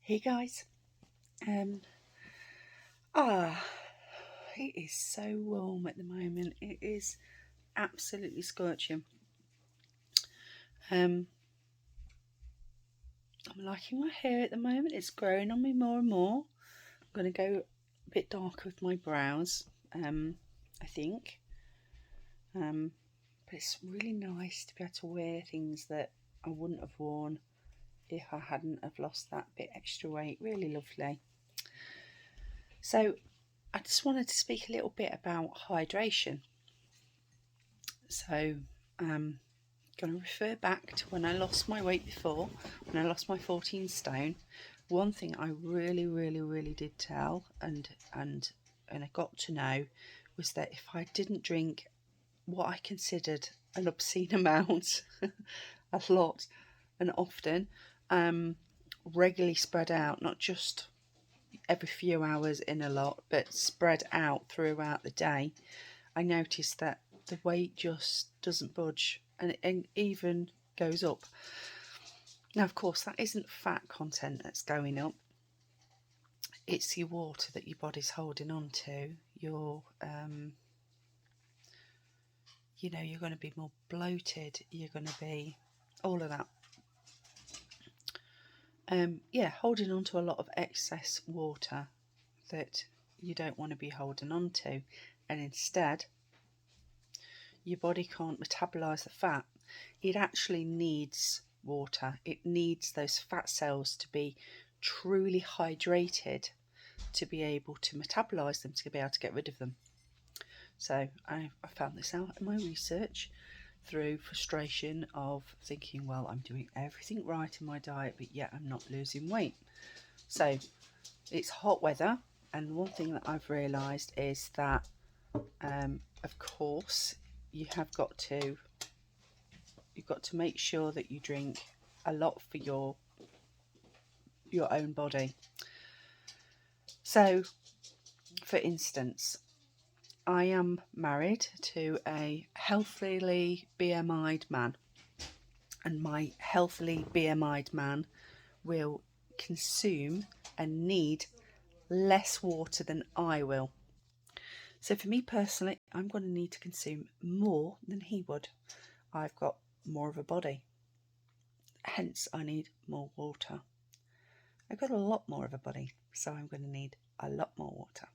Hey guys, um, ah, it is so warm at the moment. It is absolutely scorching. I'm liking my hair at the moment. It's growing on me more and more. I'm going to go a bit darker with my brows. I think. But it's really nice to be able to wear things that I wouldn't have worn if I hadn't have lost that bit extra weight. Really lovely. So I just wanted to speak a little bit about hydration. So I'm going to refer back to when I lost my weight before, when I lost my 14 stone. One thing I really did tell and I got to know was that if I didn't drink what I considered an obscene amount, a lot and often, regularly spread out, not just every few hours in a lot, but spread out throughout the day, I noticed that the weight just doesn't budge and it even goes up. Now, of course, that isn't fat content that's going up. It's your water that your body's holding on to. You're going to be more bloated. You're going to be all of that. Holding on to a lot of excess water that you don't want to be holding on to, and instead your body can't metabolize the fat. It actually needs water. It needs those fat cells to be truly hydrated to be able to metabolize them, to be able to get rid of them. So I found this out in my research through frustration of thinking, well, I'm doing everything right in my diet, but yet I'm not losing weight. So it's hot weather, and one thing that I've realized is that of course you've got to make sure that you drink a lot for your own body. So for instance, I am married to a healthily BMI'd man, and my healthily BMI'd man will consume and need less water than I will. So for me personally, I'm going to need to consume more than he would. I've got more of a body, hence I need more water. I've got a lot more of a body, so I'm going to need a lot more water.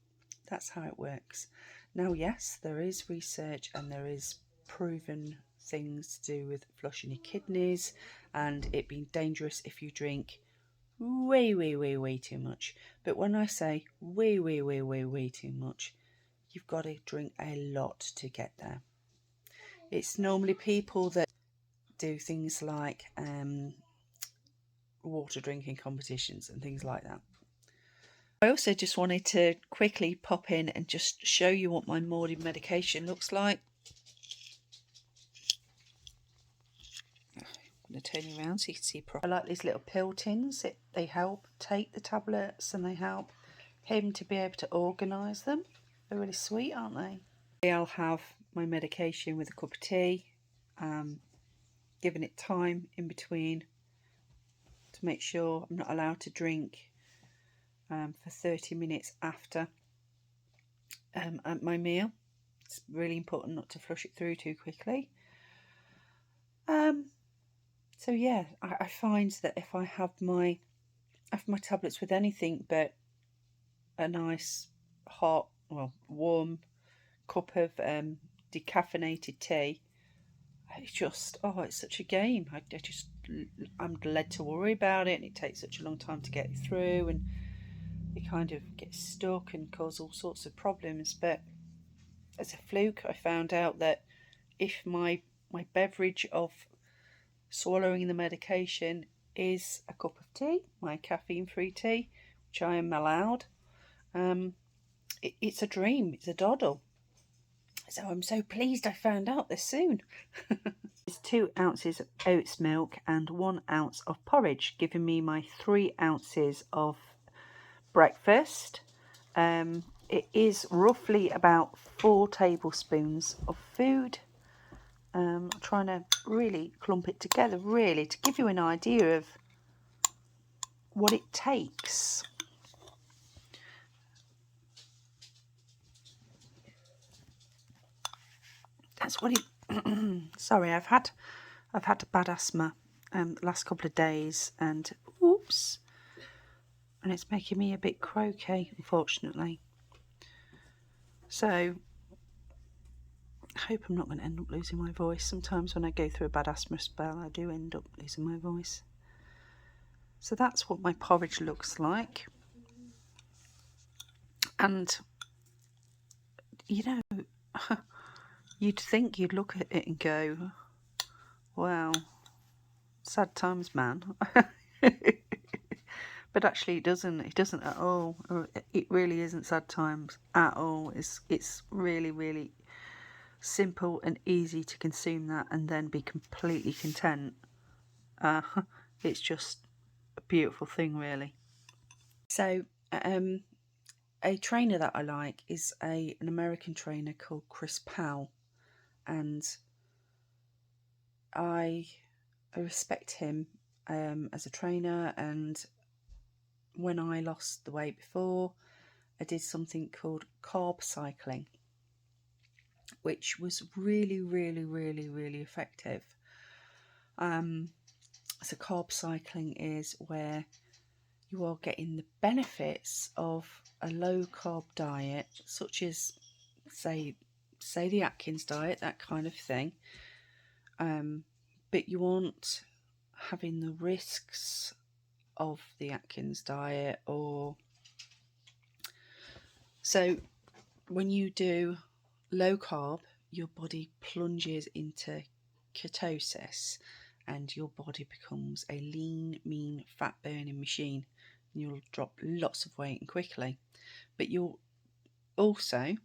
That's how it works. Now, yes, there is research and there is proven things to do with flushing your kidneys and it being dangerous if you drink way too much. But when I say way too much, you've got to drink a lot to get there. It's normally people that do things like water drinking competitions and things like that. I also just wanted to quickly pop in and just show you what my morning medication looks like. I'm going to turn you around so you can see properly. I like these little pill tins. They help take the tablets and they help him to be able to organise them. They're really sweet, aren't they? I'll have my medication with a cup of tea, giving it time in between to make sure I'm not allowed to drink for 30 minutes after at my meal. It's really important not to flush it through too quickly. So yeah, I find that if I have my tablets with anything but a nice hot, warm cup of decaffeinated tea, it's such a game. I'm led to worry about it, and it takes such a long time to get through, and it kind of gets stuck and cause all sorts of problems. But as a fluke, I found out that if my beverage of swallowing the medication is a cup of tea, my caffeine-free tea, which I am allowed, it's a dream. It's a doddle. So I'm so pleased I found out this soon. It's 2 ounces of oats milk and 1 ounce of porridge, giving me my 3 ounces of breakfast. It is roughly about 4 tablespoons of food. I'm trying to really clump it together, really, to give you an idea of what it takes. That's what it. Sorry, I've had bad asthma the last couple of days, and oops, and it's making me a bit croaky, unfortunately. So I hope I'm not going to end up losing my voice. Sometimes when I go through a bad asthma spell, I do end up losing my voice. So that's what my porridge looks like. And, you know, you'd think you'd look at it and go, wow, sad times, man. But actually it doesn't. It doesn't at all. It really isn't sad times at all. It's really, really simple and easy to consume that and then be completely content. It's just a beautiful thing, really. So, a trainer that I like is an American trainer called Chris Powell, and I respect him as a trainer. And when I lost the weight before, I did something called carb cycling, which was really, really, really, really effective. So carb cycling is where you are getting the benefits of a low carb diet, such as say the Atkins diet, that kind of thing. But you aren't having the risks of the Atkins diet, or so when you do low carb, your body plunges into ketosis and your body becomes a lean, mean, fat burning machine. You'll drop lots of weight and quickly, but you'll also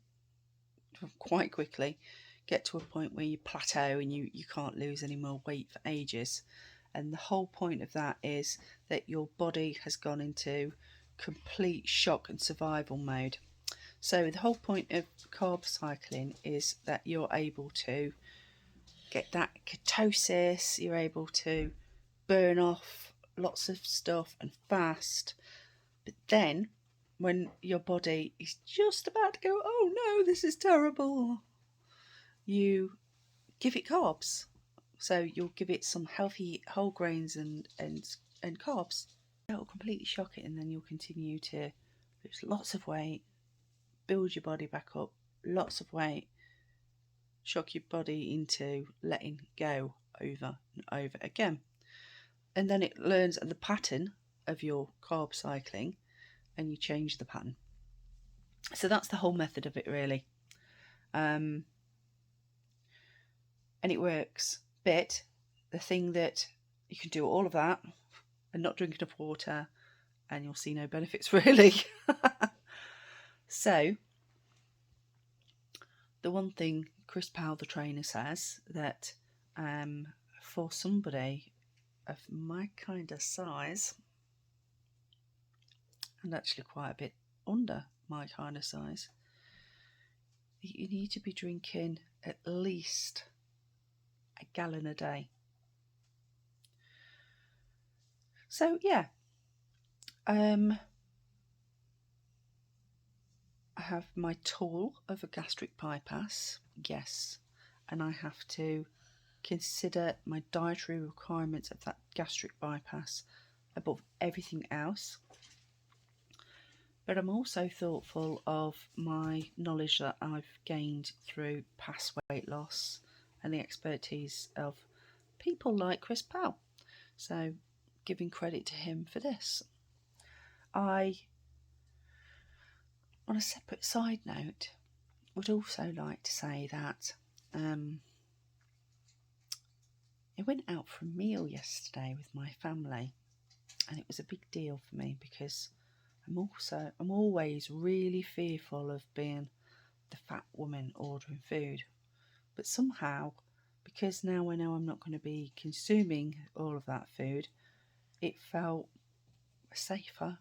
quite quickly get to a point where you plateau and you can't lose any more weight for ages. And the whole point of that is that your body has gone into complete shock and survival mode. So the whole point of carb cycling is that you're able to get that ketosis, you're able to burn off lots of stuff and fast. But then when your body is just about to go, oh no, this is terrible, you give it carbs. So you'll give it some healthy whole grains and carbs. That will completely shock it, and then you'll continue to lose lots of weight, build your body back up, lots of weight, shock your body into letting go over and over again. And then it learns the pattern of your carb cycling and you change the pattern. So that's the whole method of it, really. And it works. But the thing that you can do all of that and not drink enough water and you'll see no benefits, really. So the one thing Chris Powell, the trainer, says that for somebody of my kind of size, and actually quite a bit under my kind of size, you need to be drinking at least a gallon a day. So yeah, I have my tool of a gastric bypass, yes, and I have to consider my dietary requirements of that gastric bypass above everything else. But I'm also thoughtful of my knowledge that I've gained through past weight loss and the expertise of people like Chris Powell. So giving credit to him for this. I, on a separate side note, would also like to say that I went out for a meal yesterday with my family, and it was a big deal for me because I'm always really fearful of being the fat woman ordering food. But somehow, because now I know I'm not going to be consuming all of that food, it felt safer.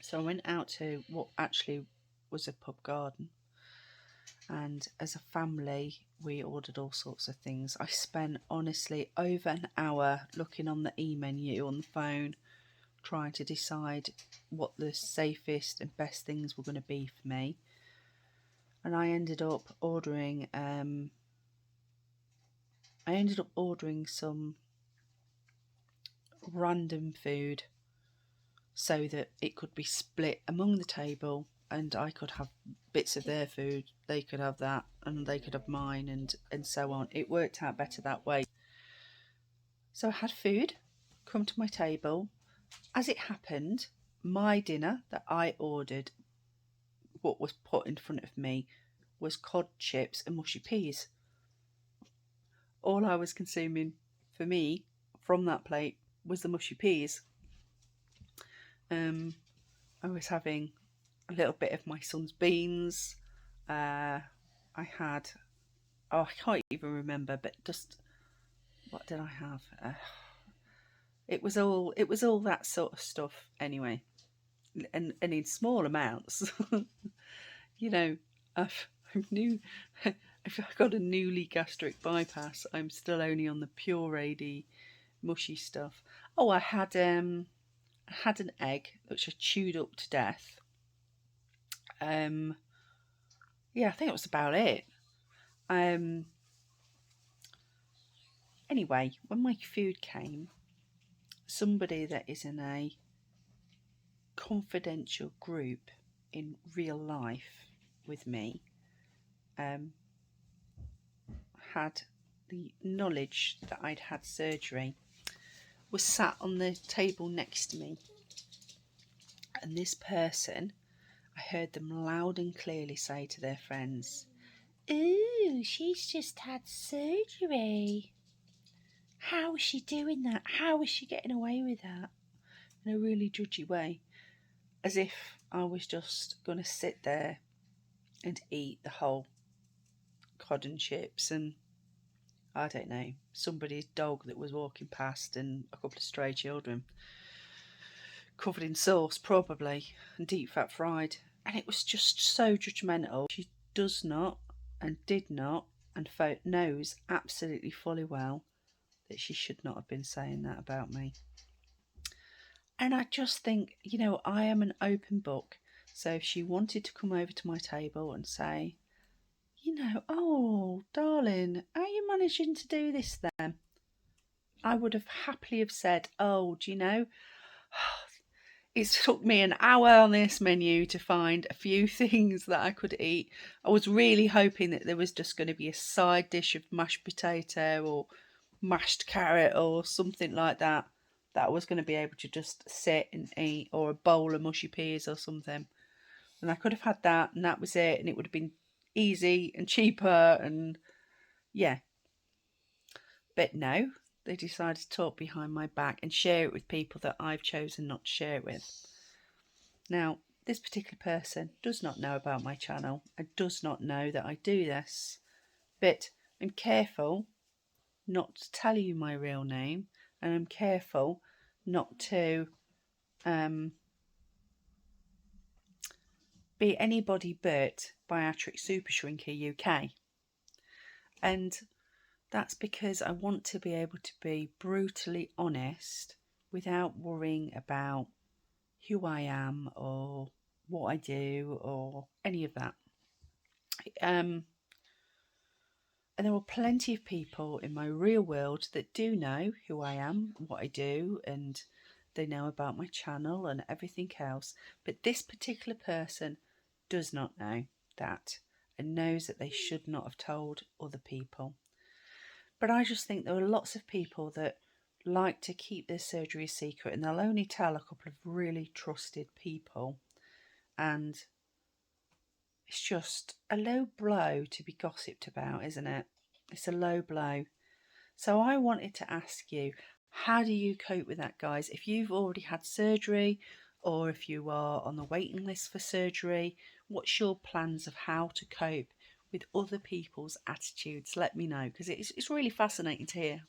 So I went out to what actually was a pub garden, and as a family we ordered all sorts of things. I spent honestly over an hour looking on the menu on the phone, trying to decide what the safest and best things were going to be for me. And I ended up ordering some random food so that it could be split among the table, and I could have bits of their food, they could have that, and they could have mine, and so on. It worked out better that way. So I had food come to my table. As it happened, my dinner that I ordered, what was put in front of me, was cod chips and mushy peas. All I was consuming for me from that plate was the mushy peas. I was having a little bit of my son's beans. I had, I can't even remember, but just what did I have? It was all that sort of stuff anyway, and in small amounts. You know, I'm new. If I got a newly gastric bypass, I'm still only on the pureedy mushy stuff. Oh, I had an egg which I chewed up to death. Yeah, I think that was about it. Anyway, when my food came, somebody that is in a confidential group in real life with me had the knowledge that I'd had surgery, was sat on the table next to me, and this person, I heard them loud and clearly say to their friends, "Ooh, she's just had surgery. How is she doing that? How is she getting away with that?" In a really judgy way, as if I was just going to sit there and eat the whole cod and chips and, I don't know, somebody's dog that was walking past and a couple of stray children covered in sauce probably and deep fat fried. And it was just so judgmental. She does not and did not and knows absolutely fully well that she should not have been saying that about me. And I just think, I am an open book. So if she wanted to come over to my table and say, "Oh, darling, are you managing to do this then?" I would have happily have said, "Oh, do you know, it took me an hour on this menu to find a few things that I could eat. I was really hoping that there was just going to be a side dish of mashed potato or mashed carrot or something like that I was going to be able to just sit and eat, or a bowl of mushy peas or something. And I could have had that, and that was it, and it would have been easy and cheaper, and yeah. But no, they decided to talk behind my back and share it with people that I've chosen not to share it with. Now, this particular person does not know about my channel and does not know that I do this, but I'm careful not to tell you my real name, and I'm careful not to be anybody but Gastric Super Shrinker UK. And that's because I want to be able to be brutally honest without worrying about who I am or what I do or any of that. And there are plenty of people in my real world that do know who I am, what I do, and they know about my channel and everything else. But this particular person does not know that and knows that they should not have told other people. But I just think there are lots of people that like to keep their surgery a secret, and they'll only tell a couple of really trusted people. And it's just a low blow to be gossiped about, isn't it? It's a low blow. So I wanted to ask you, how do you cope with that, guys? If you've already had surgery, or if you are on the waiting list for surgery, what's your plans of how to cope with other people's attitudes? Let me know, because it's really fascinating to hear.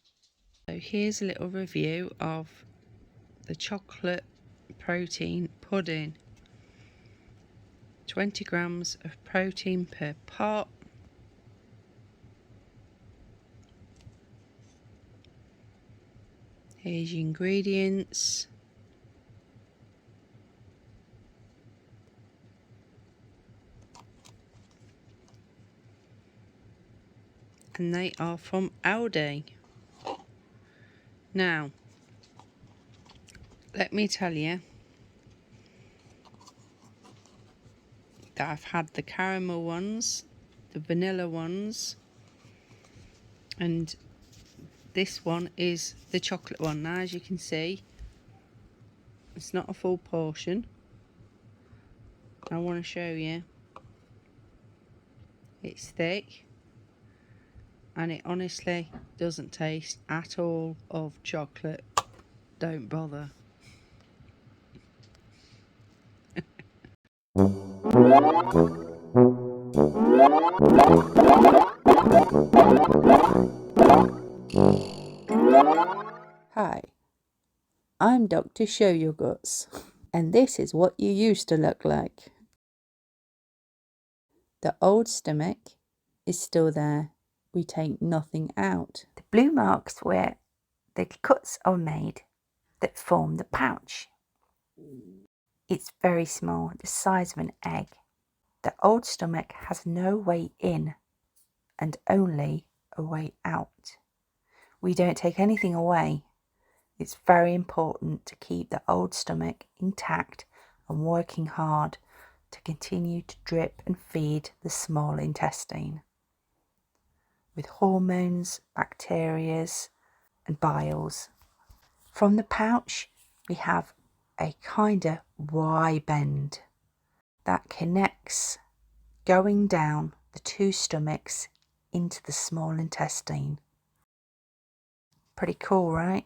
So here's a little review of the chocolate protein pudding. 20 grams of protein per pot. Here's your ingredients. and they are from Aldi. Now, let me tell you that I've had the caramel ones, the vanilla ones, and this one is the chocolate one. Now, as you can see, it's not a full portion. I want to show you. It's thick, and it honestly doesn't taste at all of chocolate. Don't bother. Hi, I'm Dr. Show Your Guts, and this is what you used to look like. The old stomach is still there. We take nothing out. The blue marks where the cuts are made that form the pouch. It's very small, the size of an egg. The old stomach has no way in and only a way out. We don't take anything away. It's very important to keep the old stomach intact and working hard to continue to drip and feed the small intestine with hormones, bacteria and biles. From the pouch we have a kind of Y bend that connects going down the two stomachs into the small intestine. Pretty cool, right?